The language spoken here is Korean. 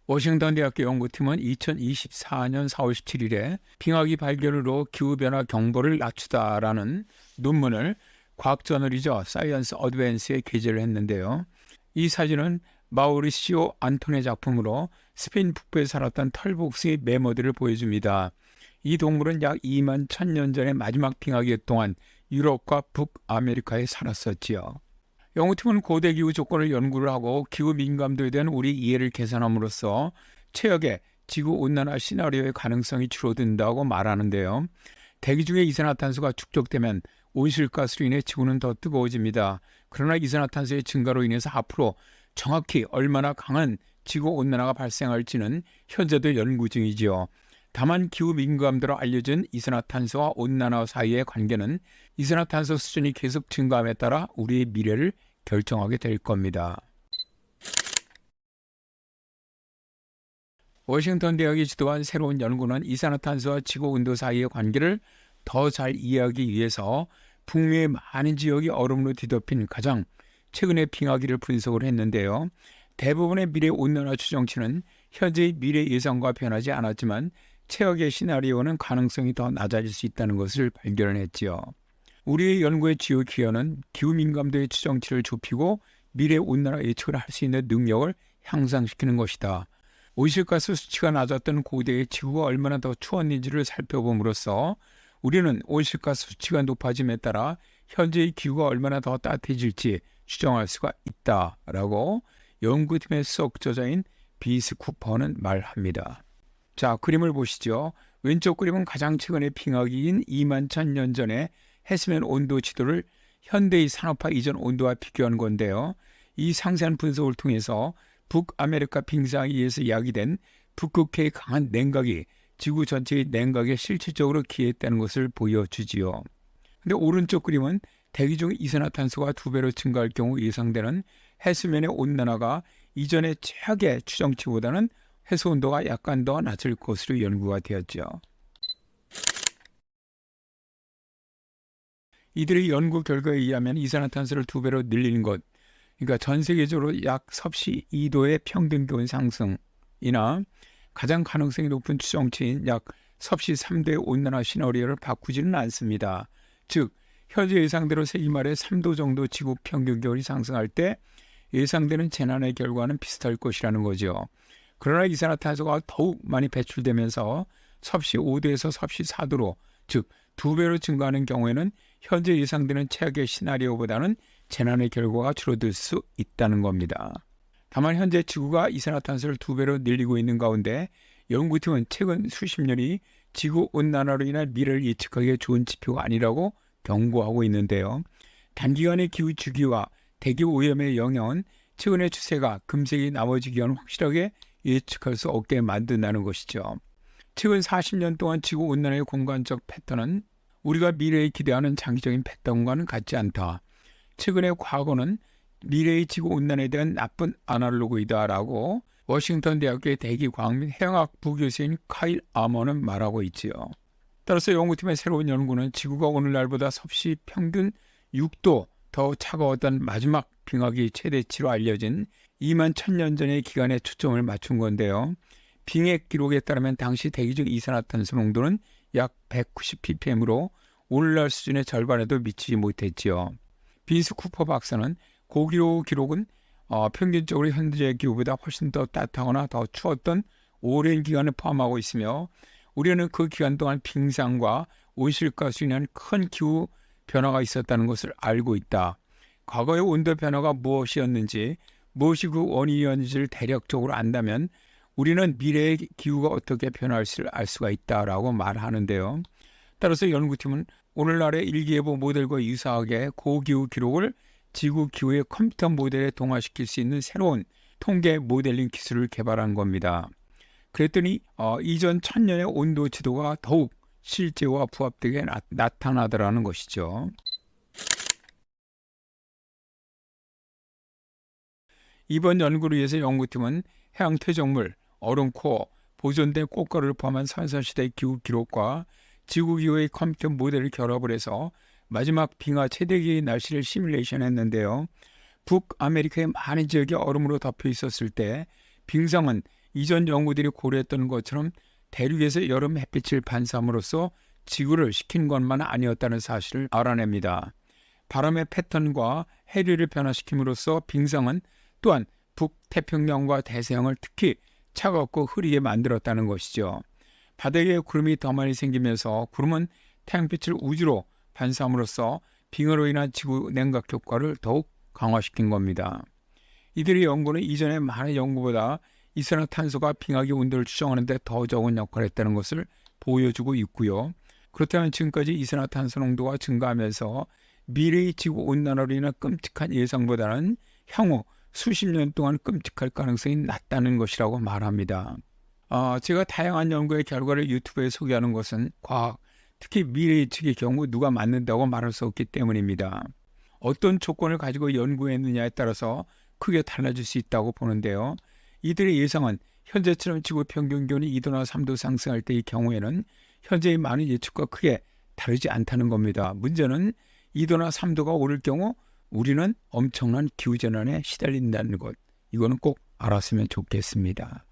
워싱턴 대학교 연구팀은 2024년 4월 17일에 빙하기 발견으로 기후변화 경보를 낮추다라는 논문을 과학저널이죠. 사이언스 어드밴스에 게재를 했는데요. 이 사진은 마우리시오 안토네 작품으로 스페인 북부에 살았던 털복숭이 매머드를 보여줍니다. 이 동물은 약 2만 1000년 전의 마지막 빙하기 동안 유럽과 북아메리카에 살았었지요. 연구팀은 고대 기후 조건을 연구를 하고 기후 민감도에 대한 우리 이해를 개선함으로써 최악의 지구온난화 시나리오의 가능성이 줄어든다고 말하는데요. 대기 중에 이산화탄소가 축적되면 온실가스로 인해 지구는 더 뜨거워집니다. 그러나 이산화탄소의 증가로 인해서 앞으로 정확히 얼마나 강한 지구온난화가 발생할지는 현재도 연구 중이지요. 다만 기후 민감도로 알려진 이산화탄소와 온난화 사이의 관계는 이산화탄소 수준이 계속 증가함에 따라 우리의 미래를 결정하게 될 겁니다. 워싱턴 대학이 주도한 새로운 연구는 이산화탄소와 지구온도 사이의 관계를 더 잘 이해하기 위해서 북미의 많은 지역이 얼음으로 뒤덮인 가장 최근의 빙하기를 분석을 했는데요. 대부분의 미래 온난화 추정치는 현재의 미래 예상과 변하지 않았지만 최악의 시나리오는 가능성이 더 낮아질 수 있다는 것을 발견했지요. 우리의 연구의 주요 기여는 기후 민감도의 추정치를 좁히고 미래 온난화 예측을 할 수 있는 능력을 향상시키는 것이다. 온실가스 수치가 낮았던 고대의 지구가 얼마나 더 추웠는지를 살펴봄으로써 우리는 온실가스 수치가 높아짐에 따라 현재의 기후가 얼마나 더 따뜻해질지 추정할 수가 있다라고 연구팀의 수석 저자인 비스 쿠퍼는 말합니다. 자, 그림을 보시죠. 왼쪽 그림은 가장 최근의 빙하기인 2만 1000년 전에 해수면 온도 지도를 현대의 산업화 이전 온도와 비교한 건데요. 이 상세한 분석을 통해서 북아메리카 빙상위에서 야기된 북극해의 강한 냉각이 지구 전체의 냉각에 실질적으로 기여했다는 것을 보여주지요. 근데 오른쪽 그림은 대기 중 이산화탄소가 2배로 증가할 경우 예상되는 해수면의 온난화가 이전의 최악의 추정치보다는 해수 온도가 약간 더 낮을 것으로 연구가 되었죠. 이들의 연구 결과에 의하면 이산화탄소를 2배로 늘리는 것, 그러니까 전 세계적으로 약 섭씨 2도의 평균 기온 상승이나 가장 가능성이 높은 추정치인 약 섭씨 3도의 온난화 시나리오를 바꾸지는 않습니다. 즉, 현재 예상대로 세기 말에 3도 정도 지구 평균 기온이 상승할 때 예상되는 재난의 결과는 비슷할 것이라는 거죠. 그러나 이산화탄소가 더욱 많이 배출되면서 섭씨 5도에서 섭씨 4도로, 즉 2배로 증가하는 경우에는 현재 예상되는 최악의 시나리오보다는 재난의 결과가 줄어들 수 있다는 겁니다. 다만 현재 지구가 이산화탄소를 2배로 늘리고 있는 가운데 연구팀은 최근 수십 년이 지구온난화로 인한 미래를 예측하기에 좋은 지표가 아니라고 경고하고 있는데요. 단기간의 기후 주기와 대기 오염의 영향은 최근의 추세가 금세기 나머지 기간을 확실하게 예측할 수 없게 만든다는 것이죠. 최근 40년 동안 지구온난화의 공간적 패턴은 우리가 미래에 기대하는 장기적인 패턴과는 같지 않다. 최근의 과거는 미래의 지구온난화에 대한 나쁜 아날로그이다라고 워싱턴 대학교의 대기과학 및 해양학 부교수인 카일 아머는 말하고 있지요. 따라서 연구팀의 새로운 연구는 지구가 오늘날보다 섭씨 평균 6도 더 차가웠던 마지막 빙하기 최대치로 알려진 2만 1000년 전의 기간에 초점을 맞춘 건데요. 빙액 기록에 따르면 당시 대기 중 이산화탄소 농도는 약 190ppm으로 오늘날 수준의 절반에도 미치지 못했지요. 비스 쿠퍼 박사는 고기로 기록은 평균적으로 현재 기후보다 훨씬 더 따뜻하거나 더 추웠던 오랜 기간을 포함하고 있으며 우리는 그 기간 동안 빙상과 온실가스로 인한 큰 기후 변화가 있었다는 것을 알고 있다. 과거의 온도 변화가 무엇이었는지, 무엇이 그 원인이었는지를 대략적으로 안다면 우리는 미래의 기후가 어떻게 변할지를 알 수가 있다라고 말하는데요. 따라서 연구팀은 오늘날의 일기예보 모델과 유사하게 고기후 기록을 지구 기후의 컴퓨터 모델에 동화시킬 수 있는 새로운 통계 모델링 기술을 개발한 겁니다. 그랬더니 이전 1000년의 온도 지도가 더욱 실제와 부합되게 나타나더라는 것이죠. 이번 연구를 위해서 연구팀은 해양 퇴적물, 얼음코어, 보존된 꽃가루를 포함한 선사시대의 기후 기록과 지구기후의 컴퓨터 모델을 결합을 해서 마지막 빙하 최대기의 날씨를 시뮬레이션 했는데요. 북아메리카의 많은 지역이 얼음으로 덮여 있었을 때 빙상은 이전 연구들이 고려했던 것처럼 대륙에서 여름 햇빛을 반사함으로써 지구를 식힌 것만 아니었다는 사실을 알아냅니다. 바람의 패턴과 해류를 변화시킴으로써 빙상은 또한 북태평양과 대서양을 특히 차갑고 흐리게 만들었다는 것이죠. 바닥에 구름이 더 많이 생기면서 구름은 태양빛을 우주로 반사함으로써 빙하로 인한 지구 냉각 효과를 더욱 강화시킨 겁니다. 이들의 연구는 이전의 많은 연구보다 이산화탄소가 빙하기 온도를 추정하는 데 더 적은 역할을 했다는 것을 보여주고 있고요. 그렇다면 지금까지 이산화탄소 농도가 증가하면서 미래의 지구온난화로 인한 끔찍한 예상보다는 향후 수십 년 동안 끔찍할 가능성이 낮다는 것이라고 말합니다. 제가 다양한 연구의 결과를 유튜브에 소개하는 것은 과학, 특히 미래 예측의 경우 누가 맞는다고 말할 수 없기 때문입니다. 어떤 조건을 가지고 연구했느냐에 따라서 크게 달라질 수 있다고 보는데요. 이들의 예상은 현재처럼 지구 평균 기온이 2도나 3도 상승할 때의 경우에는 현재의 많은 예측과 크게 다르지 않다는 겁니다. 문제는 2도나 3도가 오를 경우 우리는 엄청난 기후전환에 시달린다는 것. 이거는 꼭 알았으면 좋겠습니다.